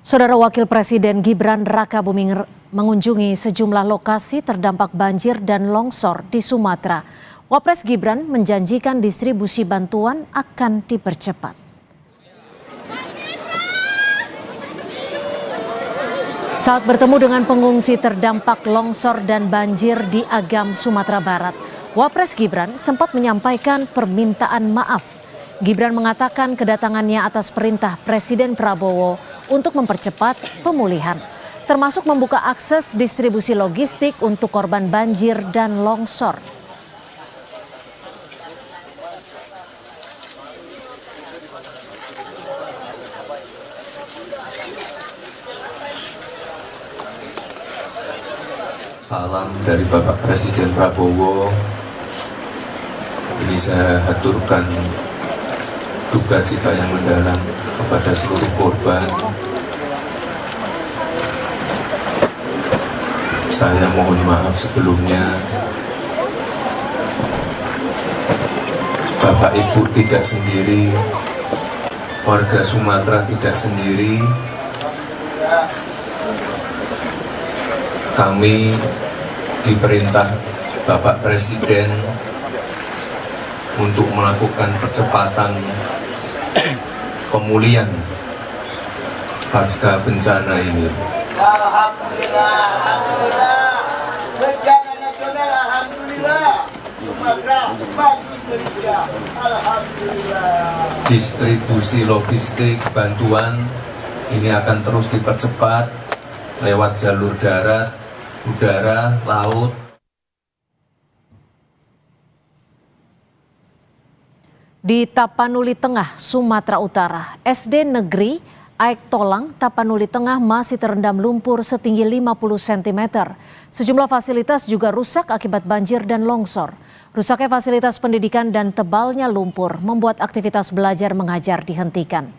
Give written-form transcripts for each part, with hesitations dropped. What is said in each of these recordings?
Saudara Wakil Presiden Gibran Rakabuming mengunjungi sejumlah lokasi terdampak banjir dan longsor di Sumatera. Wapres Gibran menjanjikan distribusi bantuan akan dipercepat. Saat bertemu dengan pengungsi terdampak longsor dan banjir di Agam, Sumatera Barat, Wapres Gibran sempat menyampaikan permintaan maaf. Gibran mengatakan kedatangannya atas perintah Presiden Prabowo untuk mempercepat pemulihan, termasuk membuka akses distribusi logistik untuk korban banjir dan longsor. Salam dari Bapak Presiden Prabowo. Ini saya haturkan duka cita yang mendalam kepada seluruh korban. Saya mohon maaf sebelumnya. Bapak Ibu tidak sendiri, warga Sumatera tidak sendiri. Kami diperintah Bapak Presiden untuk melakukan percepatan pemulihan pasca bencana ini. Alhamdulillah, bencana nasional, alhamdulillah, Sumatera masih Indonesia, alhamdulillah. Distribusi logistik bantuan ini akan terus dipercepat lewat jalur darat, udara, laut. Di Tapanuli Tengah, Sumatera Utara, SD Negeri Aik Tolang, Tapanuli Tengah masih terendam lumpur setinggi 50 cm. Sejumlah fasilitas juga rusak akibat banjir dan longsor. Rusaknya fasilitas pendidikan dan tebalnya lumpur membuat aktivitas belajar mengajar dihentikan.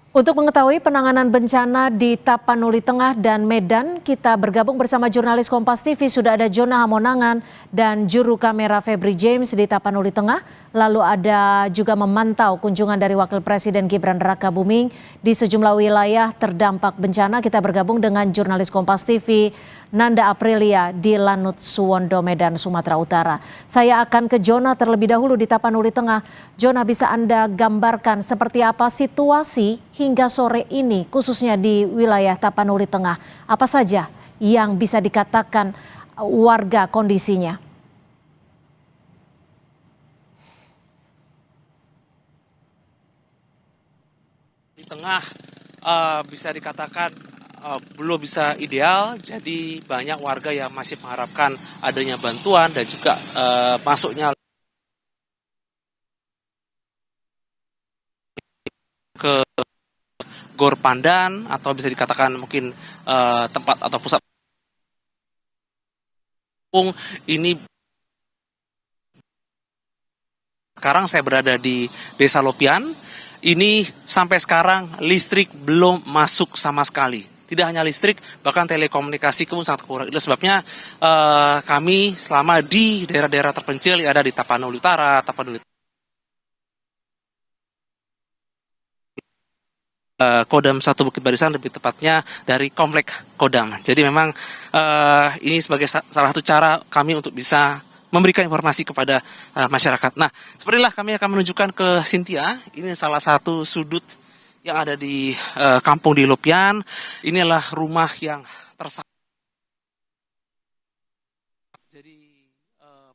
Untuk mengetahui penanganan bencana di Tapanuli Tengah dan Medan, kita bergabung bersama jurnalis Kompas TV. Sudah ada Jona Hamonangan dan juru kamera Febri James di Tapanuli Tengah. Lalu ada juga memantau kunjungan dari Wakil Presiden Gibran Rakabuming di sejumlah wilayah terdampak bencana. Kita bergabung dengan jurnalis Kompas TV Nanda Aprilia di Lanut Suwondo, Medan, Sumatera Utara. Saya akan ke Jona terlebih dahulu di Tapanuli Tengah. Jona, bisa Anda gambarkan seperti apa situasi hingga sore ini khususnya di wilayah Tapanuli Tengah? Apa saja yang bisa dikatakan warga kondisinya? Di tengah bisa dikatakan belum bisa ideal, jadi banyak warga yang masih mengharapkan adanya bantuan dan juga masuknya ke Gor Pandan atau bisa dikatakan mungkin tempat atau pusat ini. Sekarang saya berada di Desa Lopian. Ini sampai sekarang listrik belum masuk sama sekali. Tidak hanya listrik, bahkan telekomunikasi pun sangat kurang. Itu sebabnya kami selama di daerah-daerah terpencil yang ada di Tapanuli Utara, Tapanuli Kodam 1 Bukit Barisan, lebih tepatnya dari Komplek Kodam. Jadi memang ini sebagai salah satu cara kami untuk bisa memberikan informasi kepada masyarakat. Nah, sepertilah kami akan menunjukkan ke Cynthia. Ini salah satu sudut yang ada di kampung di Lopian. Inilah rumah yang tersakat. Jadi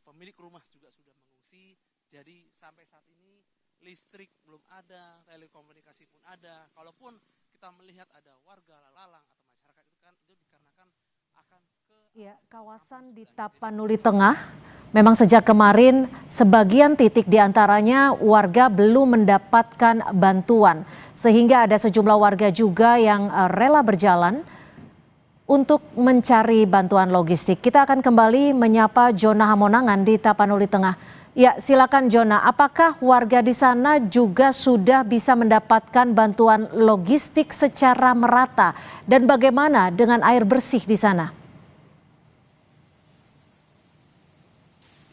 pemilik rumah juga sudah mengungsi. Jadi sampai saat ini listrik belum ada, telekomunikasi pun ada. Kalaupun kita melihat ada warga lalang atau masyarakat itu kan itu dikarenakan akan ke kawasan di Tapanuli Tengah. Memang sejak kemarin sebagian titik diantaranya warga belum mendapatkan bantuan. Sehingga ada sejumlah warga juga yang rela berjalan untuk mencari bantuan logistik. Kita akan kembali menyapa Jona Hamonangan di Tapanuli Tengah. Ya, silakan Jona, apakah warga di sana juga sudah bisa mendapatkan bantuan logistik secara merata? Dan bagaimana dengan air bersih di sana?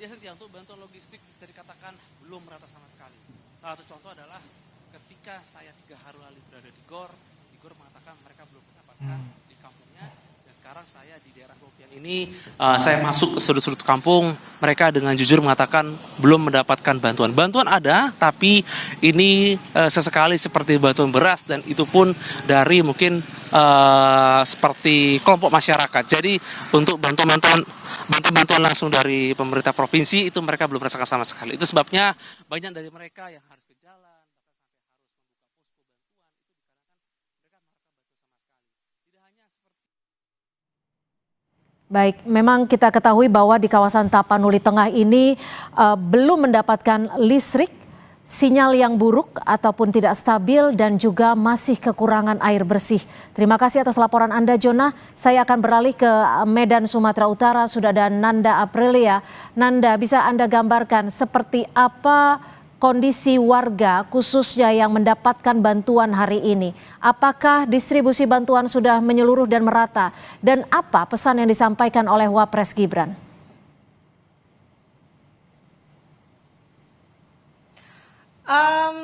Ya, Setia, untuk bantuan logistik bisa dikatakan belum merata sama sekali. Salah satu contoh adalah ketika saya 3 hari lalu berada di GOR mengatakan mereka belum mendapatkan di kampungnya, dan sekarang saya di daerah Bopian ini, saya masuk ke sudut-sudut kampung, mereka dengan jujur mengatakan belum mendapatkan bantuan. Bantuan ada, tapi ini sesekali seperti bantuan beras, dan itu pun dari mungkin seperti kelompok masyarakat. Jadi untuk bantuan langsung dari pemerintah provinsi itu mereka belum merasakan sama sekali. Itu sebabnya banyak dari mereka yang harus ke jalan. Baik, memang kita ketahui bahwa di kawasan Tapanuli Tengah ini belum mendapatkan listrik, sinyal yang buruk ataupun tidak stabil, dan juga masih kekurangan air bersih. Terima kasih atas laporan Anda, Jonah. Saya akan beralih ke Medan, Sumatera Utara. Sudah ada Nanda Aprilia. Nanda, bisa Anda gambarkan seperti apa kondisi warga khususnya yang mendapatkan bantuan hari ini? Apakah distribusi bantuan sudah menyeluruh dan merata? Dan apa pesan yang disampaikan oleh Wapres Gibran?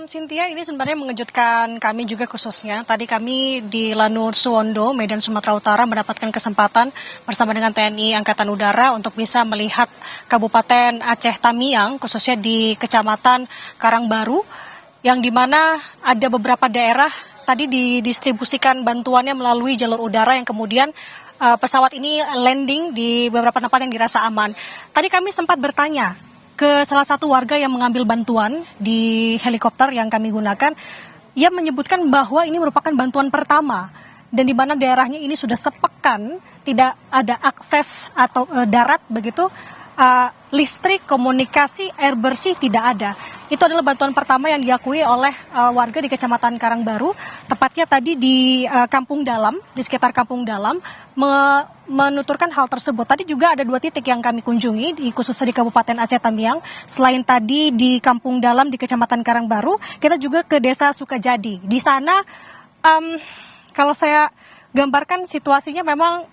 Cynthia, ini sebenarnya mengejutkan kami juga khususnya. Tadi kami di Lanut Suwondo, Medan, Sumatera Utara mendapatkan kesempatan bersama dengan TNI Angkatan Udara untuk bisa melihat Kabupaten Aceh Tamiang, khususnya di Kecamatan Karangbaru, yang dimana ada beberapa daerah tadi didistribusikan bantuannya melalui jalur udara yang kemudian pesawat ini landing di beberapa tempat yang dirasa aman. Tadi kami sempat bertanya ke salah satu warga yang mengambil bantuan di helikopter yang kami gunakan. Ia menyebutkan bahwa ini merupakan bantuan pertama, dan di mana daerahnya ini sudah sepekan tidak ada akses atau darat begitu, listrik, komunikasi, air bersih tidak ada. Itu adalah bantuan pertama yang diakui oleh warga di Kecamatan Karangbaru, tepatnya tadi di Kampung Dalam, di sekitar Kampung Dalam, menuturkan hal tersebut. Tadi juga ada 2 titik yang kami kunjungi, khususnya di Kabupaten Aceh Tamiang. Selain tadi di Kampung Dalam di Kecamatan Karangbaru, kita juga ke Desa Sukajadi. Di sana, kalau saya gambarkan situasinya memang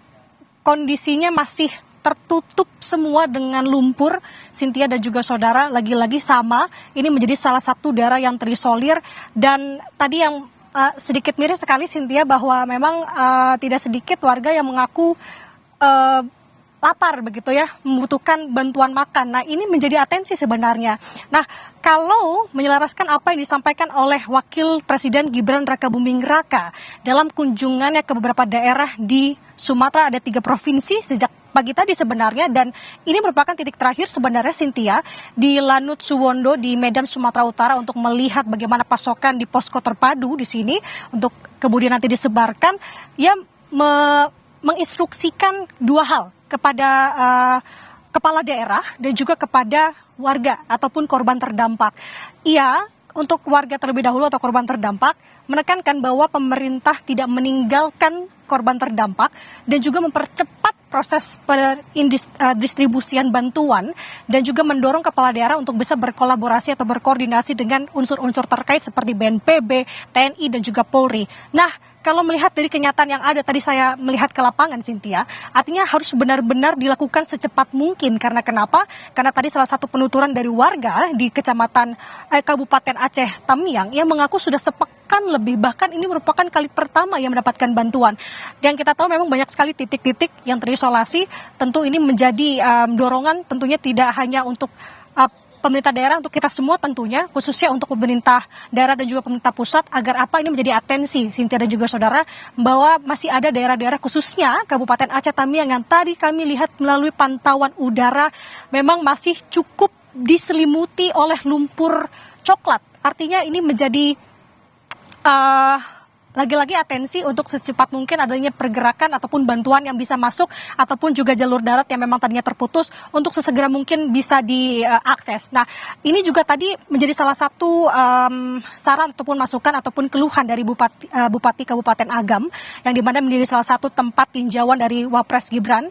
kondisinya masih tertutup semua dengan lumpur. Cynthia dan juga saudara, lagi-lagi sama, ini menjadi salah satu daerah yang terisolir. Dan tadi yang sedikit miris sekali, Cynthia, bahwa memang tidak sedikit warga yang mengaku lapar begitu ya, membutuhkan bantuan makan. Nah, ini menjadi atensi sebenarnya. Nah, kalau menyelaraskan apa yang disampaikan oleh Wakil Presiden Gibran Rakabuming Raka dalam kunjungannya ke beberapa daerah di Sumatera, ada 3 provinsi sejak pagi tadi sebenarnya, dan ini merupakan titik terakhir sebenarnya, Cynthia, di Lanut Suwondo di Medan, Sumatera Utara, untuk melihat bagaimana pasokan di posko terpadu di sini untuk kemudian nanti disebarkan. Ia menginstruksikan 2 hal kepada kepala daerah dan juga kepada warga ataupun korban terdampak. Ia, untuk warga terlebih dahulu atau korban terdampak, menekankan bahwa pemerintah tidak meninggalkan korban terdampak dan juga mempercepat proses distribusian bantuan, dan juga mendorong kepala daerah untuk bisa berkolaborasi atau berkoordinasi dengan unsur-unsur terkait seperti BNPB, TNI, dan juga Polri. Nah, kalau melihat dari kenyataan yang ada, tadi saya melihat ke lapangan, Cynthia, artinya harus benar-benar dilakukan secepat mungkin. Karena kenapa? Karena tadi salah satu penuturan dari warga di Kabupaten Aceh Tamiang yang mengaku sudah sepekan lebih, bahkan ini merupakan kali pertama yang mendapatkan bantuan. Dan kita tahu memang banyak sekali titik-titik yang terisolasi. Tentu ini menjadi dorongan, tentunya tidak hanya untuk pemerintah daerah, untuk kita semua tentunya, khususnya untuk pemerintah daerah dan juga pemerintah pusat, agar apa ini menjadi atensi, Cynthia dan juga saudara, bahwa masih ada daerah-daerah khususnya Kabupaten Aceh Tamiang yang tadi kami lihat melalui pantauan udara memang masih cukup diselimuti oleh lumpur coklat. Artinya ini menjadi lagi-lagi atensi untuk secepat mungkin adanya pergerakan ataupun bantuan yang bisa masuk, ataupun juga jalur darat yang memang tadinya terputus untuk sesegera mungkin bisa diakses. Nah, ini juga tadi menjadi salah satu saran ataupun masukan ataupun keluhan dari Bupati Kabupaten Agam, yang dimana menjadi salah satu tempat tinjauan dari Wapres Gibran.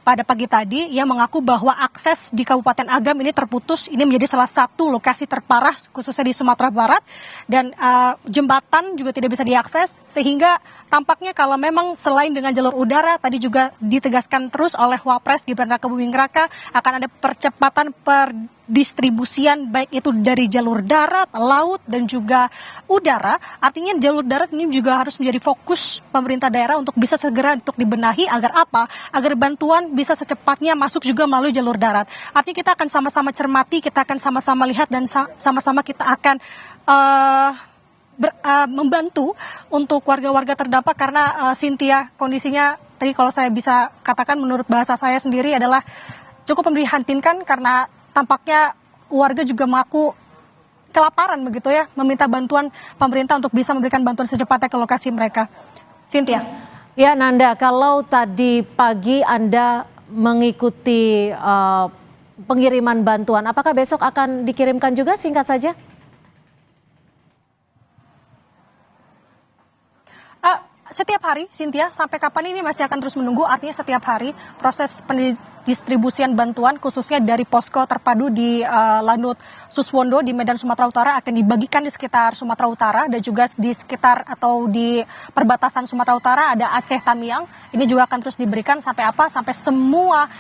Pada pagi tadi, ia mengaku bahwa akses di Kabupaten Agam ini terputus. Ini menjadi salah satu lokasi terparah khususnya di Sumatera Barat, dan jembatan juga tidak bisa diakses, sehingga tampaknya kalau memang selain dengan jalur udara, tadi juga ditegaskan terus oleh Wapres Gibran Rakabuming Raka akan ada percepatan pendistribusian baik itu dari jalur darat, laut, dan juga udara. Artinya jalur darat ini juga harus menjadi fokus pemerintah daerah untuk bisa segera untuk dibenahi agar apa? Agar bantuan bisa secepatnya masuk juga melalui jalur darat. Artinya kita akan sama-sama cermati, kita akan sama-sama lihat dan sama-sama kita akan membantu untuk warga-warga terdampak karena Cynthia kondisinya tadi kalau saya bisa katakan menurut bahasa saya sendiri adalah cukup memprihatinkan karena tampaknya warga juga mengaku kelaparan begitu ya, meminta bantuan pemerintah untuk bisa memberikan bantuan secepatnya ke lokasi mereka. Cynthia. Ya Nanda, kalau tadi pagi Anda mengikuti pengiriman bantuan, apakah besok akan dikirimkan juga, singkat saja? Setiap hari, Cynthia, sampai kapan ini masih akan terus menunggu. Artinya setiap hari proses pendistribusian bantuan khususnya dari posko terpadu di Lanut Suswondo di Medan Sumatera Utara akan dibagikan di sekitar Sumatera Utara dan juga di sekitar atau di perbatasan Sumatera Utara ada Aceh Tamiang. Ini juga akan terus diberikan sampai apa? Sampai semua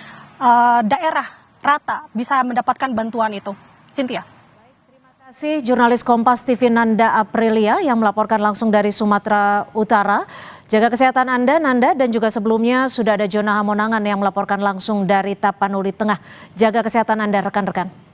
daerah rata bisa mendapatkan bantuan itu. Cynthia. Terima kasih jurnalis Kompas TV Nanda Aprilia yang melaporkan langsung dari Sumatera Utara. Jaga kesehatan Anda, Nanda, dan juga sebelumnya sudah ada Jona Hamonangan yang melaporkan langsung dari Tapanuli Tengah. Jaga kesehatan Anda, rekan-rekan.